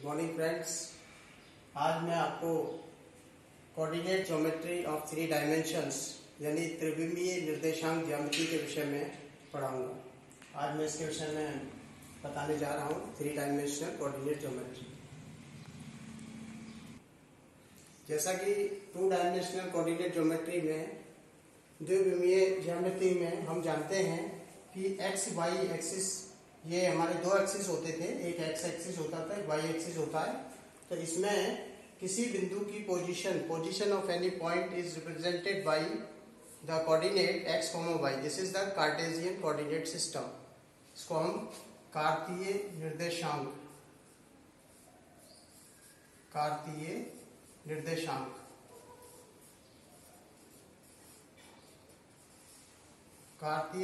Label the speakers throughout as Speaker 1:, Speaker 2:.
Speaker 1: Morning friends. आज मैं आपको कोऑर्डिनेट ज्योमेट्री ऑफ 3 डायमेंशंस यानी त्रिविमीय निर्देशांक ज्यामिति के विषय में पढ़ाऊंगा। आज मैं इसके विषय में बताने जा रहा हूँ 3 डायमेंशनल कोऑर्डिनेट ज्योमेट्री। जैसा कि 2 डायमेंशनल कोऑर्डिनेट ज्योमेट्री में द्विविमीय ज्यामिति में हम जानते हैं कि एक्स वाई एक्सिस ये हमारे 2 एक्सिस होते थे, एक एक्स एक्सिस होता था, एक वाई एक्सिस होता है। तो इसमें किसी बिंदु की position of any point is represented by the coordinate x, y। This is the Cartesian coordinate system. इसको हम कार्तीय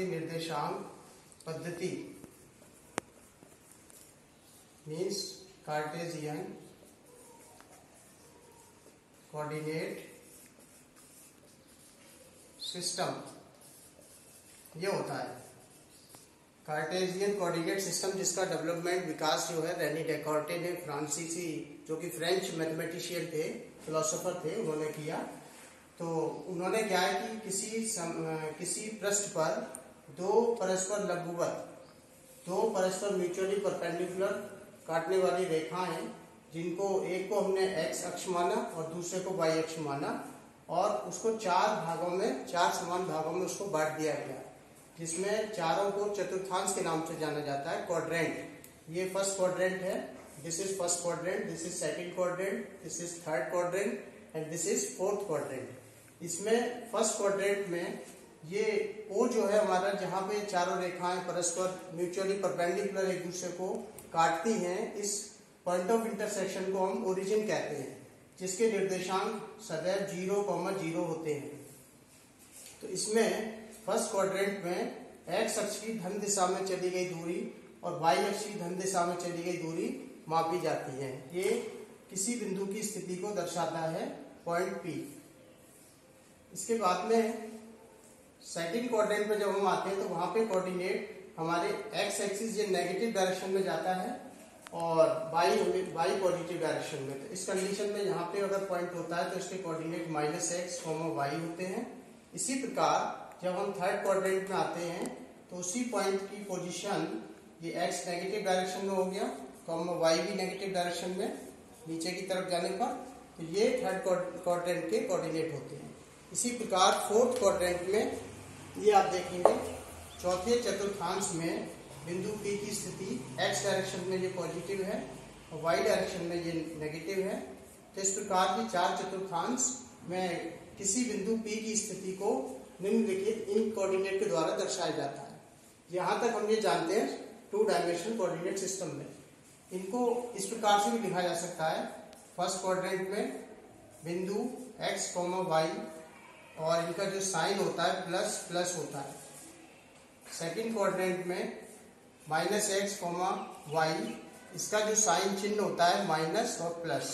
Speaker 1: निर्देशांक पद्धति मीन्स कार्टेशियन कोऑर्डिनेट सिस्टम ये होता है। कार्टेशियन कोऑर्डिनेट सिस्टम जिसका डेवलपमेंट विकास जो है रेनी डेकार्टे ने, फ्रांसीसी जो कि फ्रेंच मैथमेटिशियन थे, फिलोसोफर थे, उन्होंने किया। तो उन्होंने क्या है कि किसी पृष्ठ पर 2 परस्पर लंबवत, 2 परस्पर म्यूचुअली परपेंडिकुलर काटने वाली रेखाएं, जिनको एक को हमने x अक्ष माना और दूसरे को y अक्ष माना, और उसको 4 समान भागों में उसको बांट दिया गया, जिसमें चारों को चतुर्थांश के नाम से जाना जाता है, क्वाड्रेंट। ये फर्स्ट क्वाड्रेंट है, this is first quadrant, this is second quadrant, this is third quadrant and this is fourth quadrant. इसमें फर्स्ट क्वाड्रेंट में ये O जो है हमारा, जहाँ पे चारों रेखाएं परस्पर म्यूचुअली परपेंडिकुलर एक दूसरे को काटती हैं, इस पॉइंट ऑफ इंटरसेक्शन को हम ओरिजिन कहते हैं, जिसके निर्देशांक सदैव 0,0 होते हैं। तो इसमें फर्स्ट क्वाड्रेंट में x अक्ष की धन दिशा में चली गई दूरी और y अक्ष की धन दिशा में चली गई दूरी मापी जाती है। ये किसी बिंदु की स्थिति को दर्शाता है, पॉइंट P। इसके बाद में सेकंड क्वाड्रेंट में जब हम आते हैं तो वहां पे कोऑर्डिनेट हमारे x एक्सिस ये नेगेटिव डायरेक्शन में जाता है और y पॉजिटिव डायरेक्शन में। तो इस कंडीशन में यहाँ पे अगर पॉइंट होता है तो इसके कोऑर्डिनेट -x, y होते हैं। इसी प्रकार जब हम थर्ड क्वाड्रेंट में आते हैं तो उसी पॉइंट की पोजीशन, ये x नेगेटिव डायरेक्शन में हो गया, y भी नेगेटिव डायरेक्शन में नीचे की तरफ जाने पर, तो ये थर्ड क्वाड्रेंट के कोऑर्डिनेट होते हैं। इसी प्रकार फोर्थ क्वाड्रेंट में ये आप देखेंगे, चौथे चतुर्थांश में बिंदु P की स्थिति x डायरेक्शन में ये पॉजिटिव है और y डायरेक्शन में ये नेगेटिव है। तो इस प्रकार की 4 चतुर्थांश में किसी बिंदु P की स्थिति को निम्नलिखित इन कोऑर्डिनेट के द्वारा दर्शाया जाता है। यहाँ तक हम ये जानते हैं 2 डायमेंशनल कोऑर्डिनेट सिस्टम में। इनको इस प्रकार से भी लिखा जा सकता है, फर्स्ट क्वाड्रेंट में बिंदु x, y और इनका जो साइन होता है प्लस होता है। सेकंड क्वाड्रेंट में -x, y, इसका जो साइन चिन्ह होता है माइनस और प्लस।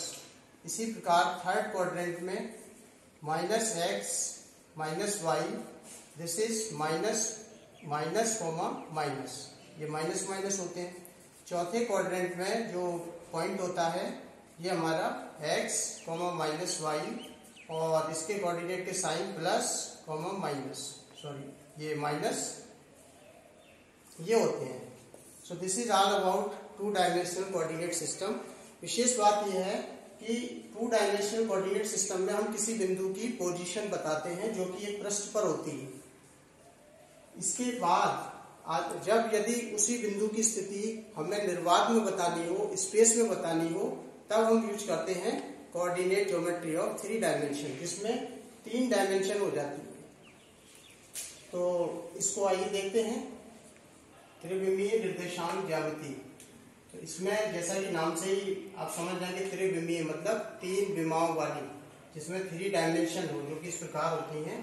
Speaker 1: इसी प्रकार थर्ड क्वाड्रेंट में -x, -y, this is minus, ये माइनस होते हैं। चौथे क्वाड्रेंट में जो पॉइंट होता है ये हमारा x, -y और इसके कोऑर्डिनेट के साइन ये माइनस ये होते हैं। So this is all about 2 dimensional coordinate system. विशेष बात यह है कि 2 डायमेंशनल कोऑर्डिनेट सिस्टम में हम किसी बिंदु की पोजीशन बताते हैं जो कि एक पृष्ठ पर होती है। इसके बाद जब यदि उसी बिंदु की स्थिति हमें निर्वात में बतानी हो, स्पेस में बतानी हो, तब हम यूज करते हैं कोऑर्डिनेट ज्योमेट्री ऑफ 3 डायमेंशन, जिसमें 3 डायमेंशन हो जाती है। तो इसको आइए देखते हैं, त्रिविमीय निर्देशांक ज्यामिति। तो इसमें जैसा कि नाम से ही आप समझ जाएंगे, त्रिविमीय मतलब 3 विमाओं वाली, जिसमें 3 डायमेंशन हो, जो कि इस प्रकार होती हैं।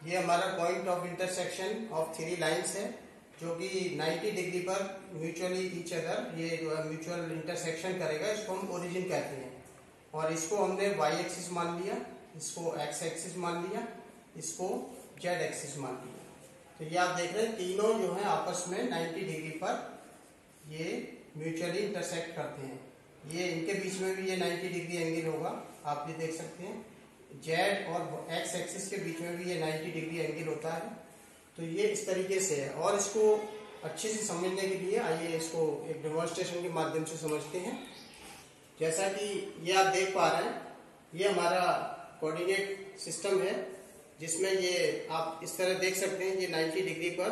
Speaker 1: ये हमारा point of intersection of 3 lines है, जो कि 90 डिग्री पर म्यूचुअली ईच अदर, ये जो है म्यूचुअल इंटरसेक्शन करेगा, इसको हम ओरिजिन कहते हैं। और इसको हमने y एक्सिस मान लिया, इसको x एक्सिस मान लिया, इसको z एक्सिस मान लिया। तो तो ये आप देख रहे हैं तीनों जो है आपस में 90 डिग्री पर ये म्यूचुअली इंटरसेक्ट करते हैं। ये इनके बीच में भी ये 90 डिग्री एंगल होगा, आप ये देख सकते हैं। जेड और एक्स एक्सिस के बीच में भी ये 90 डिग्री एंगल होता है। तो ये इस तरीके से है, और इसको अच्छे से समझने के लिए आइए इसको एक डेमोन्स्ट्रेशन के माध्यम से समझते हैं। जैसा कि ये आप देख पा रहे हैं, ये हमारा कोऑर्डिनेट सिस्टम है, जिसमें ये आप इस तरह देख सकते हैं, ये 90 डिग्री पर,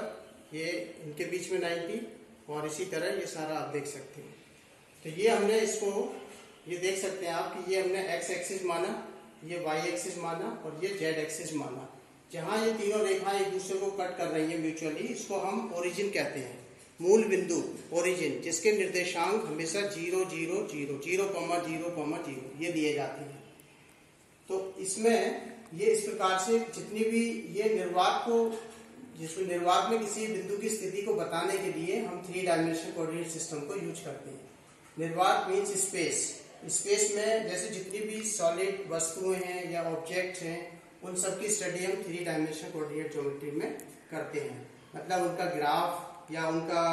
Speaker 1: ये इनके बीच में 90, और इसी तरह ये सारा आप देख सकते हैं। तो ये हमने इसको, ये देख सकते हैं आप कि ये हमने एक्स एक्सिस माना, ये वाई एक्सिस माना, और ये जेड एक्सिस माना। जहां ये तीनों रेखाएं एक दूसरे को कट कर रही है म्यूचुअली, इसको हम ओरिजिन कहते हैं, मूल बिंदु, ओरिजिन, जिसके निर्देशांक हमेशा 0 0 0 0,0,0 ये दिए जाते हैं। तो इसमें ये इस प्रकार से जितनी भी ये निर्वात को, जिसमें निर्वात में किसी बिंदु की स्थिति को बताने के लिए हम 3 डायमेंशनल कोऑर्डिनेट सिस्टम को यूज करते हैं। निर्वात मीन्स स्पेस। स्पेस में जैसे जितनी भी सॉलिड वस्तुएं हैं या ऑब्जेक्ट्स हैं, उन सब की स्टडी हम 3 डायमेंशनल कोऑर्डिनेट ज्योमेट्री में करते हैं। मतलब उनका ग्राफ या उनका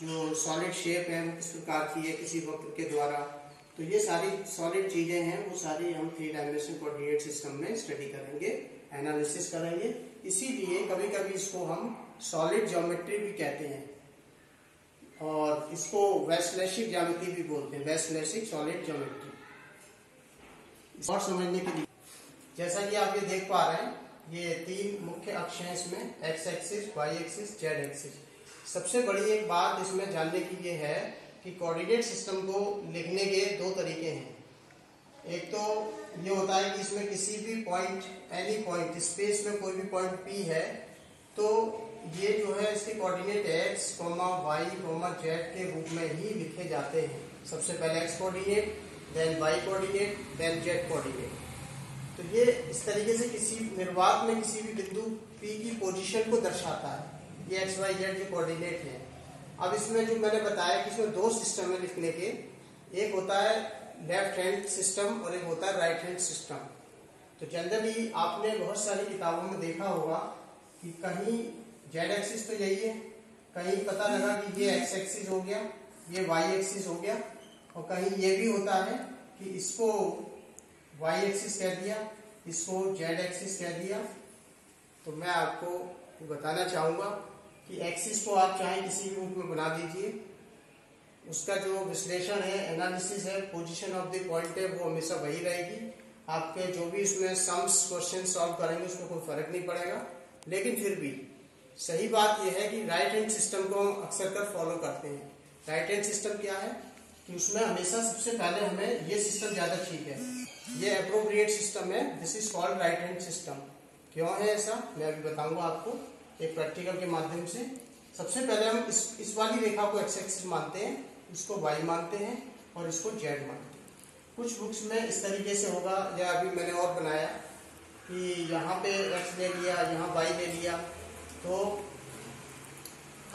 Speaker 1: जो सॉलिड शेप है वो किस प्रकार की है किसी वक्र के द्वारा, तो ये सारी सॉलिड चीजें हैं, वो सारी हम 3 डायमेंशनल कोऑर्डिनेट सिस्टम में स्टडी करेंगे, एनालिसिस करेंगे। इसीलिए कभी कभी इसको हम सॉलिड ज्योमेट्री भी कहते हैं, और इसको वैश्लेषिक ज्यामिति भी बोलते हैं, वैश्लेषिक सॉलिड ज्योमेट्री। और समझने के लिए, जैसा कि आप ये देख पा रहे हैं, ये 3 मुख्य अक्ष हैं इसमें, x axis, y axis, z axis. सबसे बड़ी एक बात इसमें जानने की ये है कि कोऑर्डिनेट सिस्टम को लिखने के 2 तरीके हैं। एक तो ये होता है कि इसमें किसी भी पॉइंट, एनी पॉइंट, स्पेस में कोई भी पॉइंट पी है, तो ये जो है इसके कोऑर्डिनेट एक्स, वाई, जेड के रूप में ही लिखे जाते हैं। सबसे पहले x coordinate, then y coordinate, then z coordinate. तो ये इस तरीके से किसी निर्वात में किसी भी बिंदु P की पोजीशन को दर्शाता है। ये एक्स वाई जेड जो कोऑर्डिनेट है। अब इसमें जो मैंने बताया कि इसमें 2 सिस्टम है लिखने के, एक होता है लेफ्ट हैंड सिस्टम और एक होता है राइट हैंड सिस्टम। तो जनरली आपने बहुत सारी किताबों में देखा होगा कि कहीं जेड एक्सिस तो यही है, कहीं पता लगा कि ये एक्स एक्सिस हो गया, ये वाई एक्सिस हो गया, और कहीं ये भी होता है कि इसको वाई एक्सिस कह दिया, इसको जेड एक्सिस कह दिया। तो मैं आपको बताना चाहूंगा कि एक्सिस को आप चाहे किसी भी रूप में बना दीजिए, उसका जो विश्लेषण है, एनालिसिस है, पोजीशन ऑफ द पॉइंट है, वो हमेशा वही रहेगी। आपके जो भी इसमें सम्स क्वेश्चन सॉल्व करेंगे उसमें कोई फर्क नहीं पड़ेगा। लेकिन फिर भी सही बात यह है कि राइट हैंड सिस्टम को हम अक्सर कर फॉलो करते हैं। राइट हैंड सिस्टम क्या है कि उसमें हमेशा सबसे पहले हमें ये सिस्टम ज्यादा ठीक है, ये अप्रोप्रिएट सिस्टम है, this is called right hand system. क्यों है ऐसा, मैं अभी बताऊंगा आपको एक प्रैक्टिकल के माध्यम से। सबसे पहले हम इस वाली रेखा को एक्स एक्सिस मानते हैं, इसको वाई मानते हैं और इसको जेड मानते हैं। कुछ बुक्स में इस तरीके से होगा, या अभी मैंने और बनाया कि यहाँ पे एक्स ले लिया, यहाँ वाई ले लिया। तो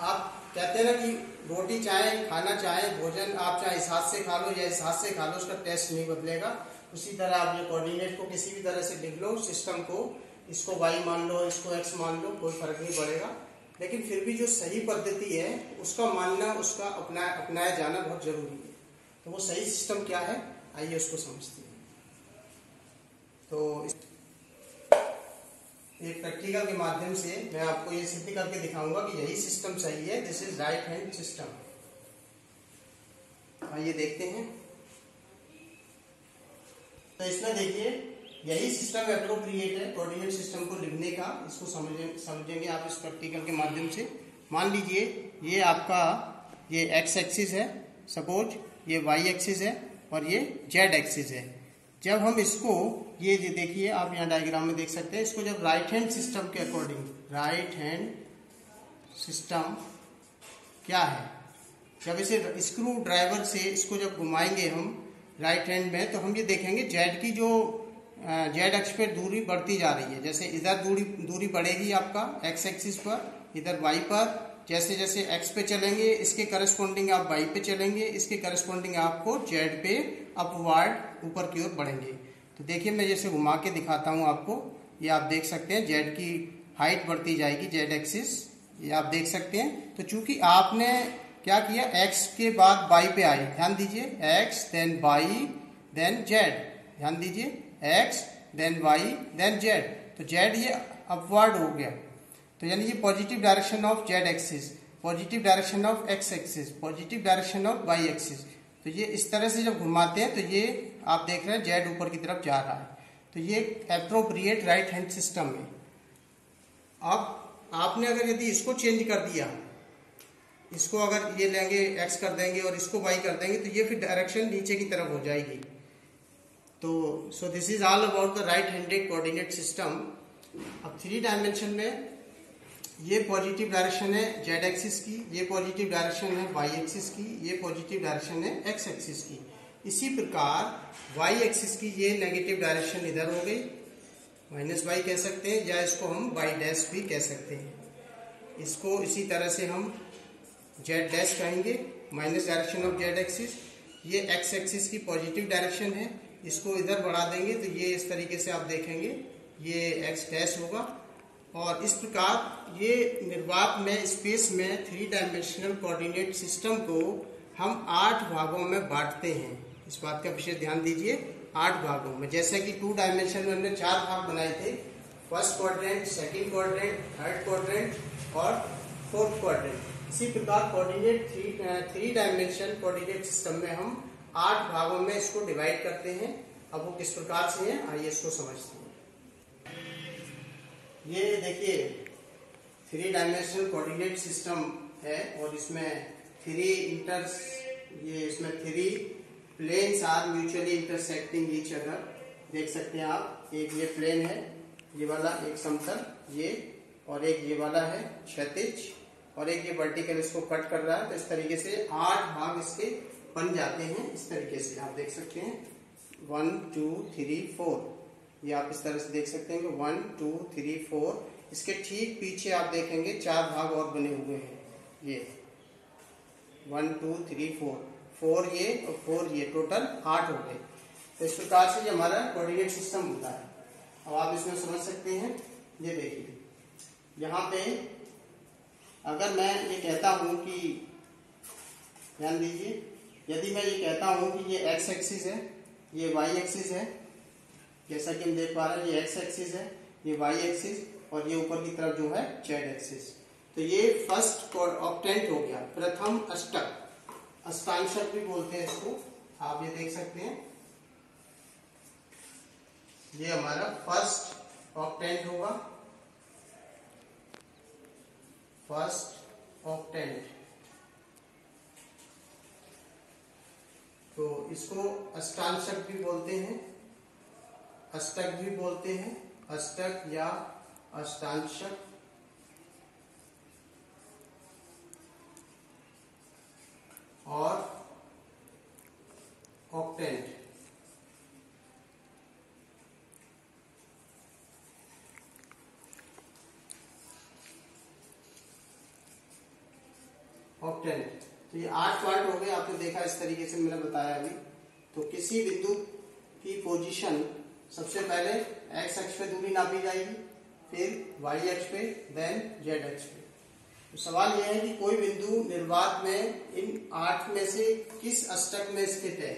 Speaker 1: आप कहते हैं ना कि रोटी चाहे खाना चाहे भोजन आप चाहे इस हाथ से खा लो या इस हाथ से खा लो, उसका टेस्ट नहीं बदलेगा। उसी तरह आप ये कोऑर्डिनेट को किसी भी तरह से लिख लो, सिस्टम को, इसको वाई मान लो, इसको एक्स मान लो, कोई फर्क नहीं पड़ेगा। लेकिन फिर भी जो सही पद्धति है उसका मानना, उसका अपनाया जाना बहुत जरूरी है। तो वो सही सिस्टम क्या है, आइए उसको समझते हैं। तो एक प्रैक्टिकल के माध्यम से मैं आपको ये सिद्ध करके दिखाऊंगा कि यही सिस्टम सही है, this is right hand system. आइए देखते हैं। तो इसमें देखिए यही सिस्टम एप्रोप्रिएट है कोऑर्डिनेट सिस्टम को लिखने का। इसको समझेंगे आप इस प्रैक्टिकल के माध्यम से। मान लीजिए ये आपका ये एक्स एक्सिस है, सपोज ये वाई एक्सिस है और ये जेड एक्सिस है। जब हम इसको ये देखिए आप यहाँ डायग्राम में देख सकते हैं, इसको जब राइट हैंड सिस्टम के अकॉर्डिंग, राइट हैंड सिस्टम क्या है, जब इसे स्क्रू ड्राइवर से इसको जब घुमाएंगे हम राइट हैंड में, तो हम ये देखेंगे जेड की जो जेड अक्ष पर दूरी बढ़ती जा रही है। जैसे इधर दूरी बढ़ेगी आपका एक्स एक्सिस पर, इधर वाई पर। जैसे जैसे एक्स पे चलेंगे इसके करस्पॉन्डिंग आप वाई पे चलेंगे, इसके करस्पॉन्डिंग आपको जेड पे अपवर्ड ऊपर की ओर बढ़ेंगे। तो देखिए मैं जैसे घुमा के दिखाता हूँ आपको, ये आप देख सकते हैं जेड की हाइट बढ़ती जाएगी, जेड एक्सिस ये आप देख सकते हैं। तो चूंकि आपने क्या किया, x के बाद y पे आए, ध्यान दीजिए, x then y then z, ध्यान दीजिए, x then y then z, तो z ये अपवर्ड हो गया, तो यानी ये positive direction of z axis, positive direction of x axis, positive direction of y axis. तो ये इस तरह से जब घुमाते हैं तो ये आप देख रहे हैं z ऊपर की तरफ जा रहा है, तो ये एप्रोप्रिएट राइट हैंड सिस्टम है। अब आपने अगर यदि इसको चेंज कर दिया, इसको अगर ये लेंगे x कर देंगे और इसको y कर देंगे, तो ये फिर डायरेक्शन नीचे की तरफ हो जाएगी। तो सो this is all about the right handed coordinate system. अब 3 डायमेंशन में ये पॉजिटिव डायरेक्शन है z एक्सिस की, ये पॉजिटिव डायरेक्शन है y एक्सिस की, ये पॉजिटिव डायरेक्शन है x एक्सिस की। इसी प्रकार y एक्सिस की ये नेगेटिव डायरेक्शन इधर हो गई, -y कह सकते हैं, या इसको हम y डैश भी कह सकते हैं। इसको इसी तरह से हम z डैश कहेंगे, minus direction of z axis. ये x एक्सिस की पॉजिटिव डायरेक्शन है, इसको इधर बढ़ा देंगे तो ये इस तरीके से आप देखेंगे ये x डैश होगा। और इस प्रकार ये निर्वात में स्पेस में 3 डायमेंशनल कोऑर्डिनेट सिस्टम को हम 8 भागों में बांटते हैं। इस बात का विशेष ध्यान दीजिए, 8 भागों में। जैसे कि 2 डायमेंशन में हमने 4 भाग बनाए थे, first quadrant, second quadrant, third quadrant और फोर्थ क्वाड्रेंट। इसी प्रकार कोऑर्डिनेट 3 डायमेंशन कोऑर्डिनेट सिस्टम में हम 8 भागों में इसको डिवाइड करते हैं। अब वो किस प्रकार से है, आइए इसको समझते हैं। ये देखिए 3 डायमेंशनल कोऑर्डिनेट सिस्टम है और इसमें 3 planes are mutually intersecting each other. देख सकते हैं आप, एक ये प्लेन है, ये वाला एक समतल, ये और एक ये वाला है क्षैतिज, और एक ये वर्टिकल इसको कट कर रहा है। तो इस तरीके से 8 भाग इसके बन जाते हैं। इस तरीके से आप देख सकते हैं 1 2 3 4, ये आप इस तरह से देख सकते हैं कि 1 2 3 4। इसके ठीक पीछे आप देखेंगे 4 भाग और बने हुए हैं, ये 1 2 3 4, 4 ये और 4 ये, टोटल 8 हो गए। तो इस प्रकार से ये हमारा कोऑर्डिनेट सिस्टम होता है। अब आप इसमें समझ सकते हैं, ये देखिए यहाँ पे अगर मैं ये कहता हूं कि, ध्यान दीजिए, यदि मैं ये कहता हूं कि ये x एक्सिस है, ये y एक्सिस है, जैसा कि हम देख पा रहे हैं ये x एक्सिस है, ये y एक्सिस, और ये ऊपर की तरफ जो है z एक्सिस। तो ये फर्स्ट ऑक्टेंट हो गया, प्रथम अष्टक, अष्टांशक भी बोलते हैं इसको, आप ये देख सकते हैं। ये हमारा फर्स्ट ऑक्टेंट होगा, फर्स्ट ऑक्टेंट। तो इसको अष्टांशक भी बोलते हैं, अष्टक भी बोलते हैं, अष्टक या अष्टांशक। और ऑक्टेंट। ऑक्टेंट, तो ये 8 पार्ट हो गए, आपने देखा इस तरीके से मैंने बताया अभी। तो किसी बिंदु की पोजीशन सबसे पहले x अक्ष पे दूरी नापी जाएगी, फिर y अक्ष पे, देन z अक्ष पे। तो सवाल यह है कि कोई बिंदु निर्वात में इन 8 में से किस अष्टक में स्थित है,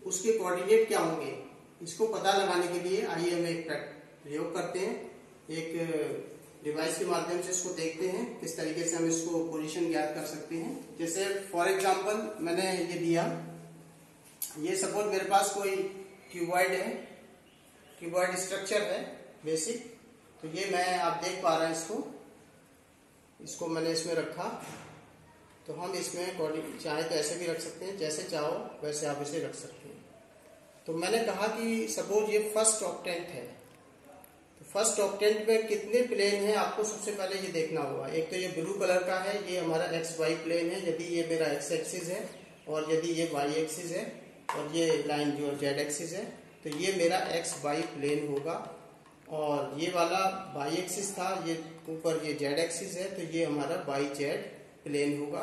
Speaker 1: उसके कोऑर्डिनेट क्या होंगे। इसको पता लगाने के लिए आइए हम एक प्रयोग करते हैं, एक डिवाइस के माध्यम से इसको देखते हैं किस तरीके से हम इसको पोजीशन ज्ञात कर सकते हैं। जैसे फॉर एग्जांपल मैंने ये दिया, ये सपोज मेरे पास कोई क्यूबॉइड है, क्यूबॉइड स्ट्रक्चर है बेसिक। तो ये मैं, आप देख पा रहे हैं इसको मैंने इसमें रखा। तो हम इसमें चाहे तो ऐसे भी रख सकते हैं, जैसे चाहो वैसे आप इसे रख सकते हैं। तो मैंने कहा कि सपोज ये फर्स्ट ऑक्टेंट है, तो फर्स्ट ऑक्टेंट में कितने प्लेन हैं आपको सबसे पहले ये देखना होगा। एक तो ये ब्लू कलर का है, ये हमारा एक्स वाई प्लेन है, यदि ये मेरा एक्स एक्सिस है, और यदि ये वाई एक्सिस है, और ये लाइन जो जेड एक्सिस है, तो ये मेरा एक्स वाई प्लेन होगा। और ये वाला वाई एक्सिस था, ये ऊपर ये जेड एक्सिस है, तो ये हमारा वाई जेड प्लेन होगा।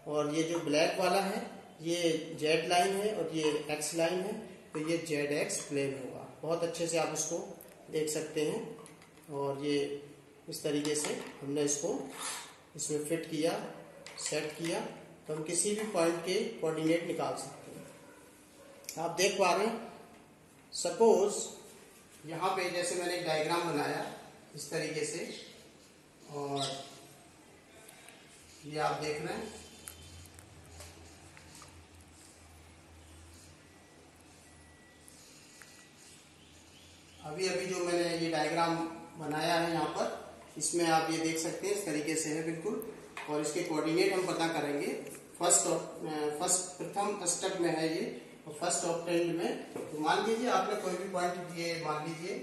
Speaker 1: और ये जो ब्लैक वाला है ये जेड लाइन है और ये एक्स लाइन है, तो ये जेड एक्स प्लेन होगा। बहुत अच्छे से आप इसको देख सकते हैं। और ये इस तरीके से हमने इसको इसमें फिट किया, सेट किया, तो हम किसी भी पॉइंट के कोऑर्डिनेट निकाल सकते हैं। आप देख पा रहे हैं, सपोज यहाँ पे जैसे मैंने एक डायग्राम बनाया इस तरीके से, और ये आप देख रहे हैं, अभी अभी जो मैंने ये डायग्राम बनाया है यहाँ पर, इसमें आप ये देख सकते हैं इस तरीके से है बिल्कुल, और इसके कोऑर्डिनेट हम पता करेंगे। प्रथम स्टेप में है ये, और फर्स्ट ऑक्टेंड में। तो मान लीजिए आपने कोई भी पॉइंट, ये मान लीजिए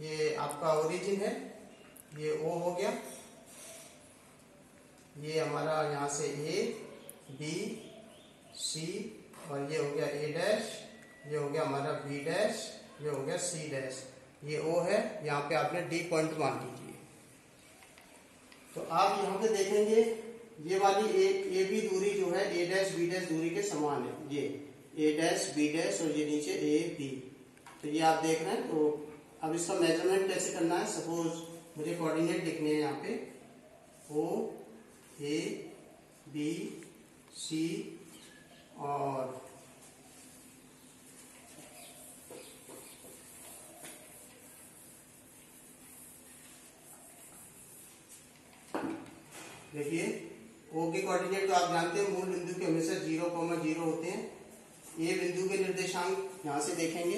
Speaker 1: ये आपका ओरिजिन है, ये O हो गया, ये हमारा यहाँ से A, B, C, और ये हो गया A डैश, ये हो गया हमारा B डैश, ये हो गया C डैश, ये O है, यहाँ पे आपने D पॉइंट मान लीजिए। तो आप यहाँ पे देखेंगे ये वाली ए बी दूरी जो है A डैश B डैश दूरी के समान है, ये A डैश B डैश और ये नीचे A B, तो ये आप देख रहे हैं। तो अब इसका मेजरमेंट कैसे करना है, सपोज मुझे कोऑर्डिनेट लिखने हैं यहाँ पे O A B C, और देखिए O के कोऑर्डिनेट तो आप जानते हैं, मूल बिंदु के हमेशा 0,0 होते हैं। ए बिंदु के निर्देशांक यहाँ से देखेंगे,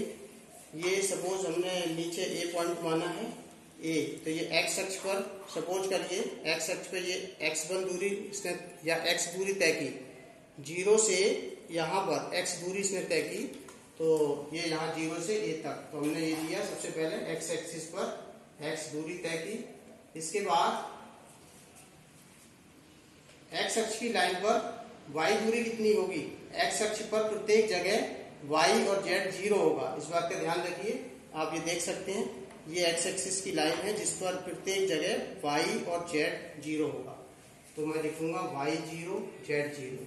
Speaker 1: ये सपोज हमने नीचे A पॉइंट माना है A, तो ये x अक्ष पर सपोज करिए, x अक्ष पे ये x1 दूरी इसने या x दूरी तय की, 0 से यहाँ पर x दूरी इसने तय की, तो ये यहाँ 0 से A तक, तो हमने ये दिया सबसे पहले x एक्सिस पर x दूरी तय की। इसके बाद x अक्ष की लाइन पर y दूरी कितनी होगी, x अक्ष पर प्रत्येक जगह y और z 0 होगा, इस बात का ध्यान रखिए। आप ये देख सकते हैं, ये x एक्सिस की लाइन है जिस पर प्रत्येक जगह y और z 0 होगा, तो मैं लिखूंगा y 0 z 0,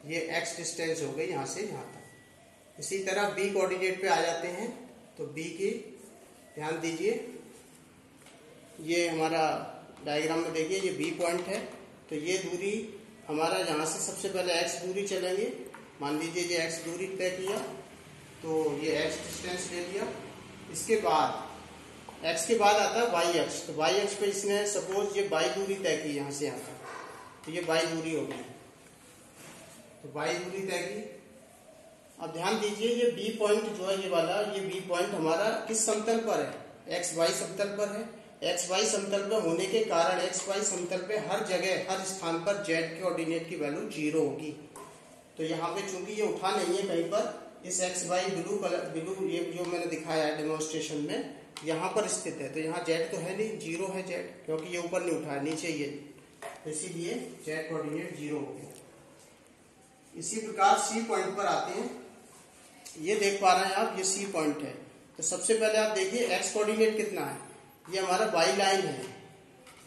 Speaker 1: ये x डिस्टेंस हो गई यहाँ से यहाँ तक। इसी तरह b कोऑर्डिनेट पे आ जाते हैं, तो b की ध्यान दीजिए, ये हमारा डायग्राम में देखिए ये b पॉइंट है, तो ये दूरी हमारा यहाँ से सबसे पहले x दूरी चलेंगे, मान लीजिए ये x दूरी तय किया, तो ये x डिस्टेंस ले लिया। इसके बाद x के बाद आता है y अक्ष, तो y अक्ष पे इसने सपोज ये y दूरी तय की यहाँ से यहाँ तक, तो ये y दूरी होगी, तो y दूरी तय की। अब ध्यान दीजिए ये b पॉइंट जो है ये वाला, ये b पॉइंट हमारा किस समतल पर है, xy समतल पर है। xy समतल पर होने के कारण xy समतल पे हर जगह हर स्थान पर z के कोऑर्डिनेट की वैल्यू 0 होगी। तो यहाँ पे चूंकि ये उठा नहीं है कहीं पर, इस xy ब्लू ये जो मैंने दिखाया है डेमोन्स्ट्रेशन में, यहाँ पर स्थित है, तो यहाँ z तो है नहीं, 0 है z, क्योंकि ये ऊपर नहीं उठा है, नीचे ये, तो इसीलिए z कोऑर्डिनेट 0 हो गया। इसी प्रकार C पॉइंट पर आते हैं, ये देख पा रहे हैं आप, ये C पॉइंट है। तो सबसे पहले आप देखिए x कोऑर्डिनेट कितना है, ये हमारा y लाइन है,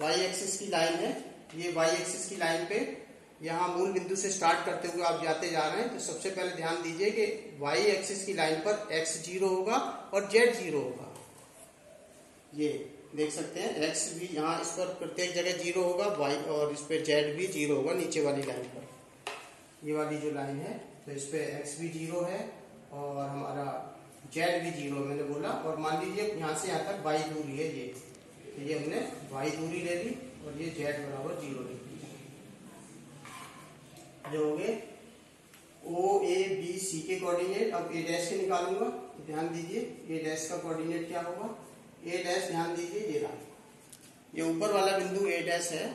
Speaker 1: y एक्सिस की लाइन है, ये y एक्सिस की लाइन पे यहाँ मूल बिंदु से स्टार्ट करते हुए आप जाते जा रहे हैं। तो सबसे पहले ध्यान दीजिए कि y एक्सिस की लाइन पर x 0 होगा और z 0 होगा, ये देख सकते हैं, x भी यहाँ इस पर प्रत्येक जगह 0 होगा, y और इस पे z भी 0 होगा नीचे वाली लाइन पर, ये वाली जो लाइन है, तो इस पे x भी 0 है और हमारा z भी 0 मैंने बोला, और मान लीजिए यहाँ से यहाँ तक y दूरी है ये, तो ये हमने y दूरी ले ली और ये z बराबर 0 ले ली। जो हो गए O A B C के कोऑर्डिनेट। अब A डैश के निकालूंगा, तो ध्यान दीजिए A डैश का कोऑर्डिनेट क्या होगा, A डैश ध्यान दीजिए ये रहा, ये ऊपर वाला बिंदु A डैश है,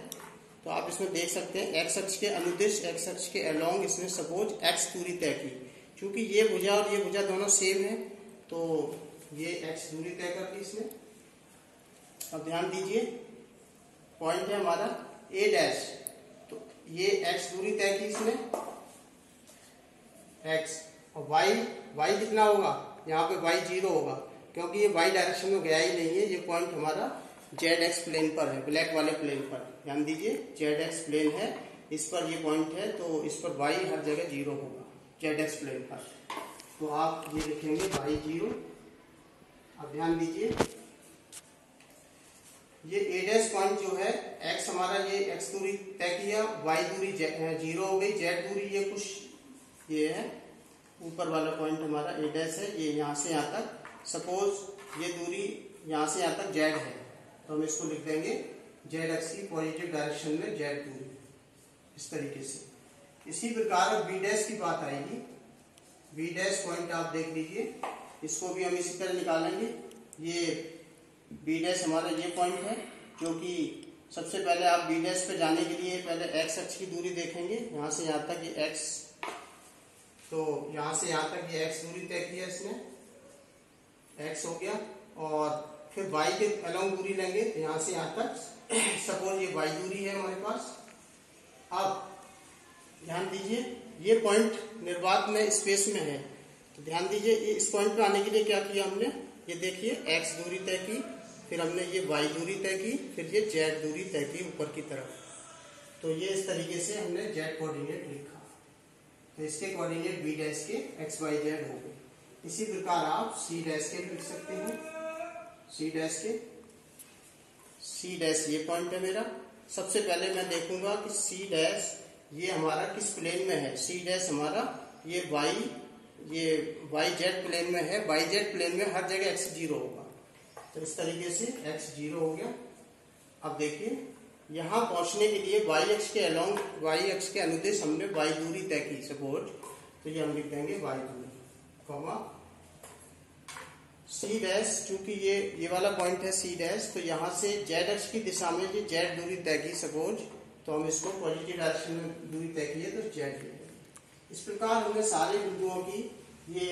Speaker 1: तो आप इसमें देख सकते हैं x अक्ष के अनुदिश x अक्ष के अलोंग इसने सपोज x दूरी तय की, क्योंकि ये भुजा और ये भुजा दोनों सेम है, तो ये x दूरी तय कर ली इसने। अब ध्यान दीजिए पॉइंट है हमारा A डैश, तो ये x दूरी तय की इसने x, और y कितना होगा, यहाँ पे y 0 होगा, क्योंकि ये y डायरेक्शन में गया ही नहीं है, ये पॉइंट हमारा ZX प्लेन पर है, ब्लैक वाले प्लेन पर। ध्यान दीजिए ZX प्लेन है, इस पर ये पॉइंट है, तो इस पर y हर जगह 0 होगा ZX प्लेन पर, तो आप ये लिखेंगे y 0। अब ध्यान दीजिए ये ए डैश पॉइंट जो है एक्स हमारा ये एक्स दूरी तय किया, वाई दूरी 0 हो गई, जेड दूरी ये कुछ ये है, ऊपर वाला पॉइंट हमारा ए डैश है, ये यहाँ से यहाँ तक, सपोज ये दूरी यहाँ से यहाँ तक जेड है, तो हम इसको लिख देंगे जेड एक्स की पॉजिटिव डायरेक्शन में जेड दूरी, इस तरीके से। इसी प्रकार अब बी डैश की बात आएगी। बी डैश पॉइंट आप देख लीजिए, इसको भी हम इसी तरह निकालेंगे। ये बी डैश हमारा ये पॉइंट है, जो कि सबसे पहले आप बी डैश पे जाने के लिए पहले एक्स अक्ष की दूरी देखेंगे, यहाँ से यहाँ तक ये एक्स, तो यहाँ से यहाँ तक ये एक्स दूरी तय किया इसने, एक्स हो गया, और फिर वाई के अलोंग दूरी लेंगे, यहाँ से यहाँ तक, सपोज ये वाई दूरी है हमारे पास। अब ध्यान दीजिए ये पॉइंट निर्वात में स्पेस में है, तो ध्यान दीजिए इस पॉइंट पे आने के लिए क्या किया हमने, ये देखिए एक्स दूरी तय की, फिर हमने ये वाई दूरी तय की, फिर ये जेड दूरी तय की ऊपर की तरफ। तो ये इस तरीके से हमने जेड कोऑर्डिनेट लिखा, तो इसके कोऑर्डिनेट बी डैश के एक्स वाई जेड हो गए। इसी प्रकार आप सी डैश के लिख सकते हैं, सी डैश के, सी डैश ये पॉइंट है मेरा। सबसे पहले मैं देखूंगा कि सी डैश ये हमारा किस प्लेन में है। सी डैश हमारा ये वाई जेड प्लेन में है, वाई जेड प्लेन में हर जगह एक्स 0 होगा, तो इस तरीके से एक्स 0 हो गया। अब देखिए यहाँ पहुंचने के लिए वाई अक्ष के अलोंग, वाई अक्ष के अनुदेश हमने वाई दूरी तय की सपोज, तो ये हम लिख देंगे वाई दूरी, कॉमा सी डैश, चूंकि ये वाला पॉइंट है सी डैश, तो यहाँ से जेड अक्ष की दिशा में ये जेड दूरी तय की सपोज, तो हम इसको पॉजिटिव डायरेक्शन में दूरी तय की है, तो जेड। इस प्रकार हमने सारे बिंदुओं की ये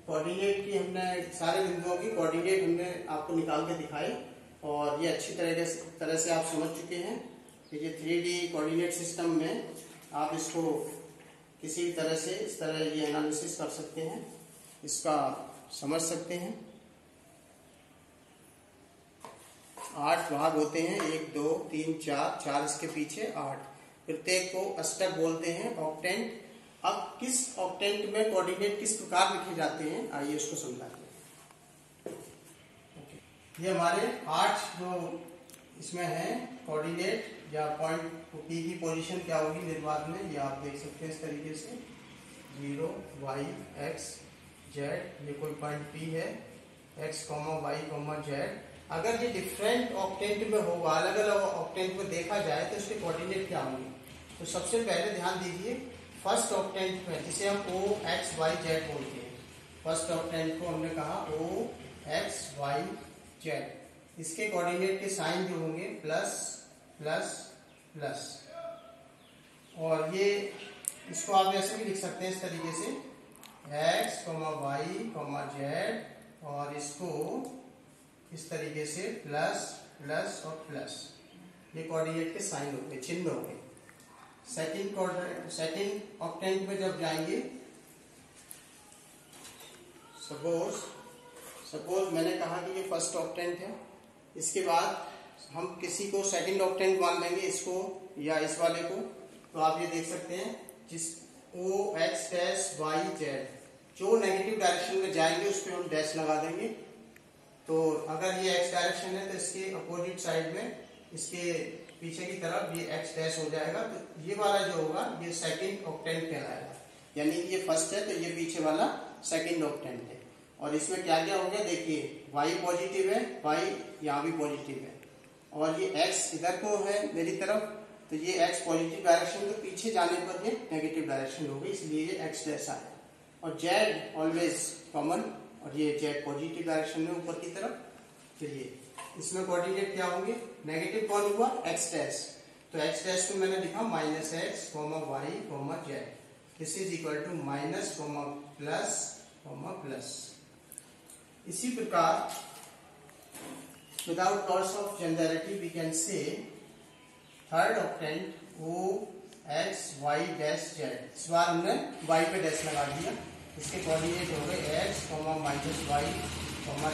Speaker 1: कोऑर्डिनेट की, हमने सारे बिंदुओं की कोऑर्डिनेट हमने आपको निकाल के दिखाई, और ये अच्छी तरह से आप समझ चुके हैं कि ये 3D कोऑर्डिनेट सिस्टम में आप इसको किसी भी तरह से इस तरह ये एनालिसिस कर सकते हैं, इसका समझ सकते हैं। 8 भाग होते हैं, 1 2 3 4 इसके पीछे 8, प्रत्येक को अष्टक बोलते हैं, ऑक्टेंट। अब किस ऑक्टेंट में कोऑर्डिनेट किस प्रकार लिखे जाते हैं, आइए उसको समझाते हैं। ये हमारे 8 जो इसमें है कोऑर्डिनेट या पॉइंट पी की पोजीशन क्या होगी निर्वात में, ये आप देख सकते हैं इस तरीके से 0 y x z, ये कोई पॉइंट पी है, x, y, z। अगर ये डिफरेंट ऑक्टेंट में होगा, अलग अलग ऑक्टेंट में देखा जाए तो इसके कोऑर्डिनेट क्या होंगे। तो सबसे पहले ध्यान दीजिए फर्स्ट ऑक्टेंट में, जिसे हम o x y z बोलते हैं, फर्स्ट ऑक्टेंट को हमने कहा o x y z, इसके कोऑर्डिनेट के साइन जो होंगे प्लस प्लस प्लस, और ये इसको आप ऐसे भी लिख सकते हैं इस तरीके से x, y, z, और इसको इस तरीके से प्लस प्लस और प्लस, ये कोऑर्डिनेट के साइन हो गए, चिन्ह हो गए। सेकंड ऑक्टेंट में जब जाएंगे, सपोज मैंने कहा कि ये फर्स्ट ऑक्टेंट है, इसके बाद हम किसी को सेकंड ऑक्टेंट मान लेंगे, इसको या इस वाले को, तो आप ये देख सकते हैं जिस o x dash y z, जो नेगेटिव डायरेक्शन में जाएंगे उस पर हम डैश लगा देंगे। तो अगर ये x डायरेक्शन है तो इसके अपोजिट साइड में, इसके पीछे की तरफ ये x डैश हो जाएगा, तो ये वाला जो होगा ये सेकंड ऑक्टेंट कहलाएगा, यानी कि ये फर्स्ट है तो ये पीछे वाला सेकंड ऑक्टेंट है। और इसमें क्या क्या हो गया देखिए, y पॉजिटिव है, y यहाँ भी पॉजिटिव है, और ये x इधर को है मेरी तरफ, तो ये x पॉजिटिव डायरेक्शन, तो पीछे जाने पर ये नेगेटिव डायरेक्शन होगी, इसलिए ये x डैश आया। और z ऑलवेज कॉमन, और ये z पॉजिटिव डायरेक्शन में ऊपर की तरफ। चलिए इसमें कोऑर्डिनेट क्या होंगे, नेगेटिव कौन हुआ x डैश, तो x डैश को मैंने लिखा -x, y, z, this is equal to minus plus plus. इसी प्रकार without loss of generality we can say third octant o x y dash z, इस बार हमने y पे डैश लगा दिया, इसके कोऑर्डिनेट हो गए x, -y,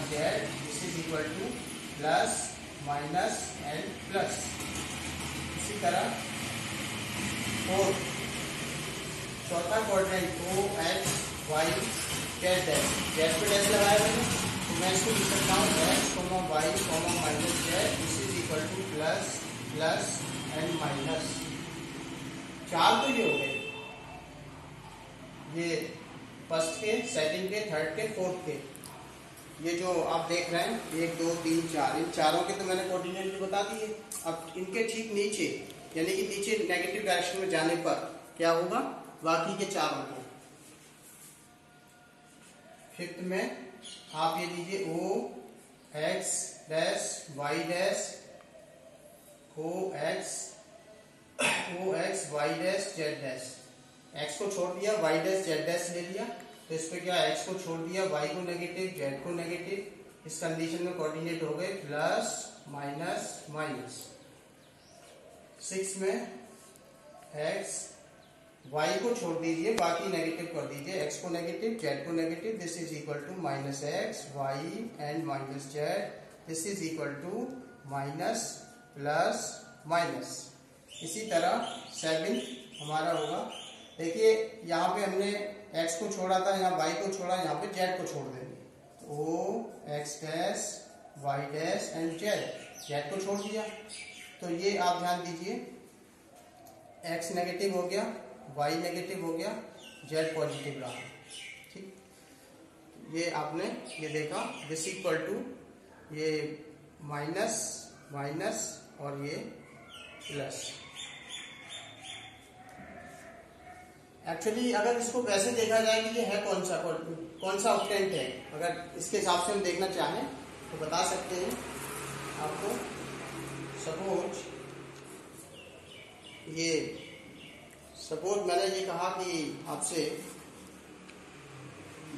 Speaker 1: z, this is equal two plus minus and plus. इसी तरह चौथा quadrant o x y z dash, z पे डैश लगाया मैंने, तो मैं इसको लिख सकता हूँ x, y, -z, this is equal two plus plus and minus. चार तो ये हो गए, ये फर्स्ट के, सेकंड के, थर्ड के, फोर्थ के। ये जो आप देख रहे हैं 1 2 3 4, इन चारों के तो मैंने कोऑर्डिनेट भी बता दिए। अब इनके ठीक नीचे, यानी कि नीचे नेगेटिव डायरेक्शन में जाने पर क्या होगा, बाकी के चारों को। फिफ्थ में आप ये लीजिए O X dash Y dash, O X Y dash Z dash. X को छोड़ दिया, वाई डैश जेड डैश ले लिया, तो इस पे क्या, एक्स को छोड़ दिया, वाई को नेगेटिव, जेड को नेगेटिव। इस कंडीशन में कोऑर्डिनेट हो गए प्लस माइनस माइनस। 6 में एक्स वाई को छोड़ दीजिए, बाकी नेगेटिव कर दीजिए, एक्स को नेगेटिव, जेड को negative. This is equal to minus x y and minus z. This is equal to minus plus minus. इसी तरह 7 हमारा होगा, देखिए यहाँ पे हमने x को छोड़ा था, यहाँ y को छोड़ा, यहाँ पे z को छोड़ देंगे। o x dash Y dash and z को छोड़ दिया। तो ये आप ध्यान दीजिए, x नेगेटिव हो गया, y नेगेटिव हो गया, z पॉजिटिव रहा। ठीक, ये आपने ये देखा। दिस इक्वल टू ये माइनस माइनस और ये प्लस। एक्चुअली अगर इसको वैसे देखा जाए कि ये है कौन सा ऑक्टेंट है, अगर इसके हिसाब से हम देखना चाहें तो बता सकते हैं आपको। सपोज मैंने ये कहा कि आपसे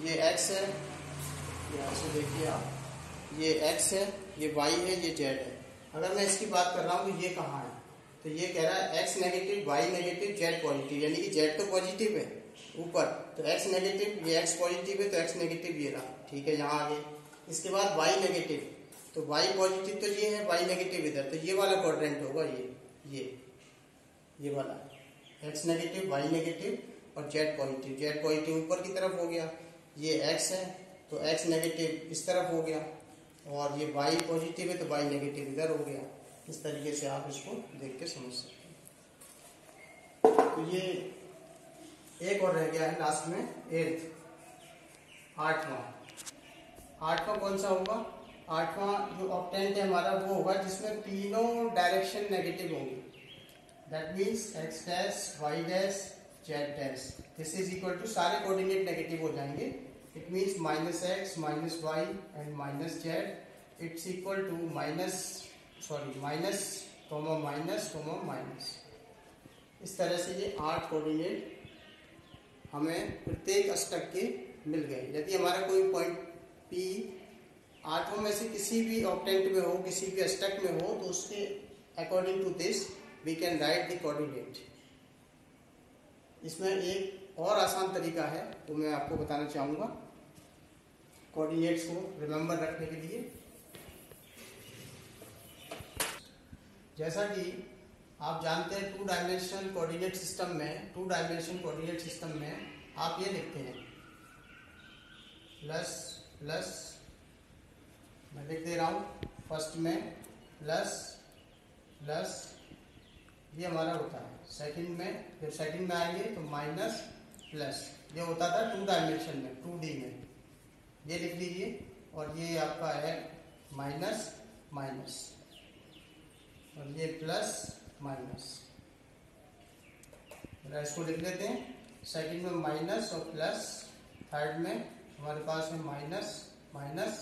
Speaker 1: ये x है, यहाँ से देखिए आप, ये x है, ये y है, ये z है। अगर मैं इसकी बात कर रहा हूँ कि ये कहाँ है, तो ये कह रहा है x negative, y negative, z positive, यानी कि z तो पॉजिटिव है ऊपर, तो x नेगेटिव, ये x पॉजिटिव है तो x नेगेटिव ये रहा। ठीक है, यहाँ आगे इसके बाद y नेगेटिव, तो y पॉजिटिव तो ये है, y नेगेटिव इधर, तो ये वाला क्वाड्रेंट होगा ये वाला x नेगेटिव, y नेगेटिव और z पॉजिटिव ऊपर की तरफ हो गया। ये x है तो x नेगेटिव इस तरफ हो गया, और ये y पॉजिटिव है तो y नेगेटिव इधर हो गया। इस तरीके से आप इसको देख के समझ सकते हैं। तो ये एक और रह गया है लास्ट में, 8वां कौन सा होगा? 8वां जो ऑक्टेंट है हमारा वो होगा जिसमें तीनों डायरेक्शन नेगेटिव होंगी। That means x dash, y dash, z dash. This is equal to, सारे कोऑर्डिनेट नेगेटिव हो जाएंगे। It means minus x minus y and minus z. It's equal to minus comma minus. इस तरह से ये 8 coordinate हमें प्रत्येक अष्टक के मिल गए। यदि हमारा कोई पॉइंट P 8 में से किसी भी ऑक्टेंट में हो, किसी भी अष्टक में हो, तो उसके according to this we can write the coordinate. इसमें एक और आसान तरीका है तो मैं आपको बताना चाहूँगा कोऑर्डिनेट्स को रिमेंबर रखने के लिए। जैसा कि आप जानते हैं 2 डायमेंशनल कोऑर्डिनेट सिस्टम में आप ये लिखते हैं प्लस प्लस, मैं लिख दे रहा हूँ फर्स्ट में प्लस प्लस, ये हमारा होता है। सेकंड में, जब सेकंड में आएंगे तो माइनस प्लस, ये होता था 2 डायमेंशन में, 2D में। ये लिख लीजिए, और ये आपका है माइनस माइनस, और ये प्लस माइनस। इसको लिख लेते हैं, सेकंड में माइनस और प्लस, थर्ड में हमारे पास है माइनस माइनस,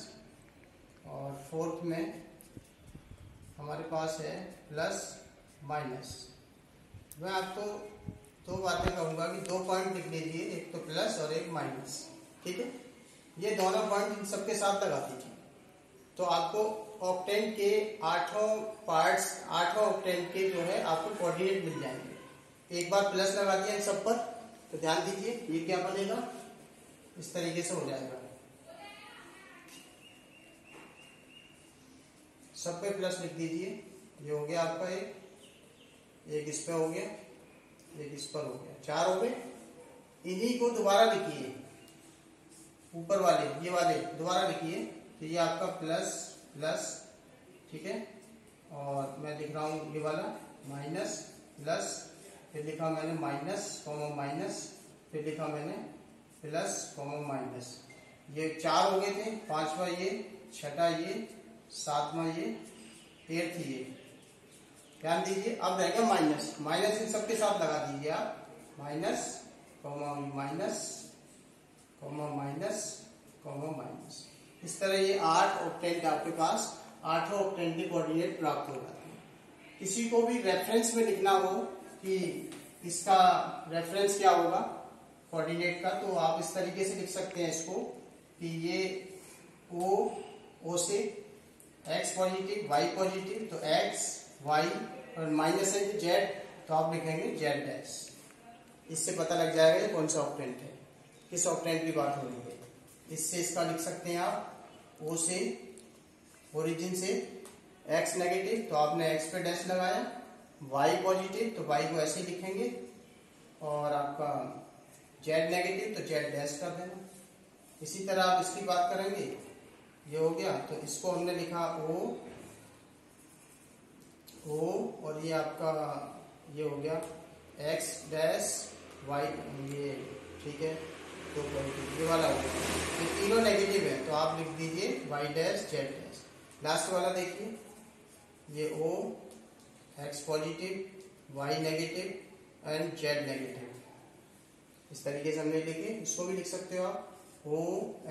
Speaker 1: और फोर्थ में हमारे पास है प्लस माइनस। मैं आपको 2 बातें कहूँगा कि 2 पॉइंट लिख लीजिए, एक तो प्लस और एक माइनस। ठीक है, ये दोनों पॉइंट इन सबके साथ लगा दीजिए, तो आपको ऑक्टेंट के 8 पार्ट्स, 8 ऑक्टेंट के जो है आपको कोऑर्डिनेट मिल जाएंगे। एक बार प्लस लगा दिया इन सब पर, तो ध्यान दीजिए ये क्या बनेगा, इस तरीके से हो जाएगा। सब पे प्लस लिख दीजिए, ये हो गया आपका एक इस पे हो गया, एक इस पर हो गया, 4 हो गए। इन्हीं को दोबारा लिखिए, ऊपर वाले ये वाले दोबारा लिखिए, तो ये आपका प्लस प्लस, ठीक है, और मैं लिख रहा हूँ ये वाला माइनस प्लस, फिर लिखा मैंने माइनस कॉमा माइनस, फिर लिखा मैंने प्लस कॉमा माइनस। ये 4 हो गए थे, 5वां ये, 6वां ये, 7वां ये, 8th ये। ध्यान दीजिए, अब रह गया माइनस। माइनस इन सबके साथ लगा दीजिए आप, minus comma minus comma minus comma minus. इस तरह ये 8 ऑक्टेंट आपके पास 8 ऑक्टेंट के कोऑर्डिनेट प्राप्त हो जाते हैं। किसी को भी रेफरेंस में लिखना हो कि इसका रेफरेंस क्या होगा कोऑर्डिनेट का, तो आप इस तरीके से लिख सकते हैं इसको कि ये ओ से x पॉजिटिव y पॉजिटिव, तो x y और माइनस है z, तो आप लिखेंगे z डैश। इससे पता लग जाएगा ये कौन सा ऑक्टेंट है, किस ऑक्टेंट की बात हो रही है। इससे इसका लिख सकते हैं आप O से ओरिजिन से x नेगेटिव, तो आपने x पे डैश लगाया, y पॉजिटिव तो y को ऐसे ही लिखेंगे, और आपका z नेगेटिव तो z डैश कर देना। इसी तरह आप इसकी बात करेंगे, ये हो गया, तो इसको हमने लिखा O और ये आपका ये हो गया x डैश y, ये ठीक है, तो ये वाला हो गया। ये तीनों नेगेटिव है तो आप लिख दीजिए y dash z dash. Last वाला देखिए, ये O x positive y negative and z negative. इस तरीके से हमने लिखे, इसको भी लिख सकते हो आप O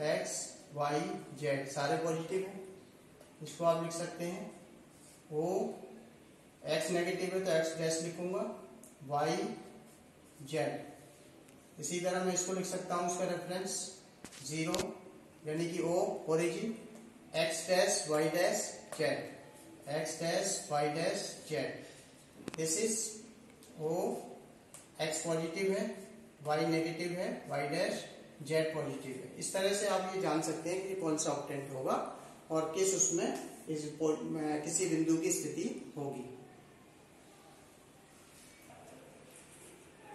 Speaker 1: x y z, सारे पॉजिटिव हैं, इसको आप लिख सकते हैं O x नेगेटिव है तो x डैश लिखूंगा, y z। इसी तरह मैं इसको लिख सकता हूं, इसका रेफरेंस 0 यानी कि O origin x dash y dash z, x dash y dash z। This is O x positive है, y नेगेटिव है, y डैश z पॉजिटिव है। इस तरह से आप ये जान सकते हैं कि कौन सा ऑक्टेंट होगा और किस उसमें किसी बिंदु की स्थिति होगी।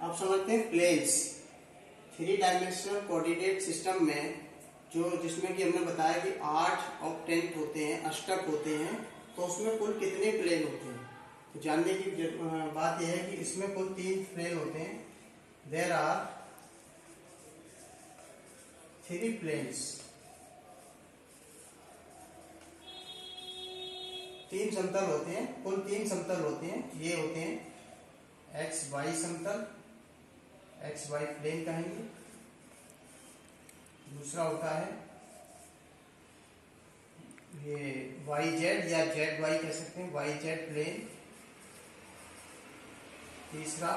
Speaker 1: अब समझते हैं प्लेन्स। 3 डायमेंशनल कोऑर्डिनेट सिस्टम में जिसमें कि हमने बताया कि 8 ऑक्टेंट होते हैं, अष्टक होते हैं, तो उसमें कुल कितने प्लेन होते हैं। तो जानने की बात यह है कि इसमें कुल 3 प्लेन होते हैं। देयर आर 3 प्लेन्स, 3 समतल होते हैं, कुल 3 समतल होते हैं। ये होते हैं एक्स वाई समतल, एक्स वाई प्लेन कहेंगे। दूसरा होता है ये वाई जेड या जेड वाई कह सकते हैं, वाई जेड प्लेन। तीसरा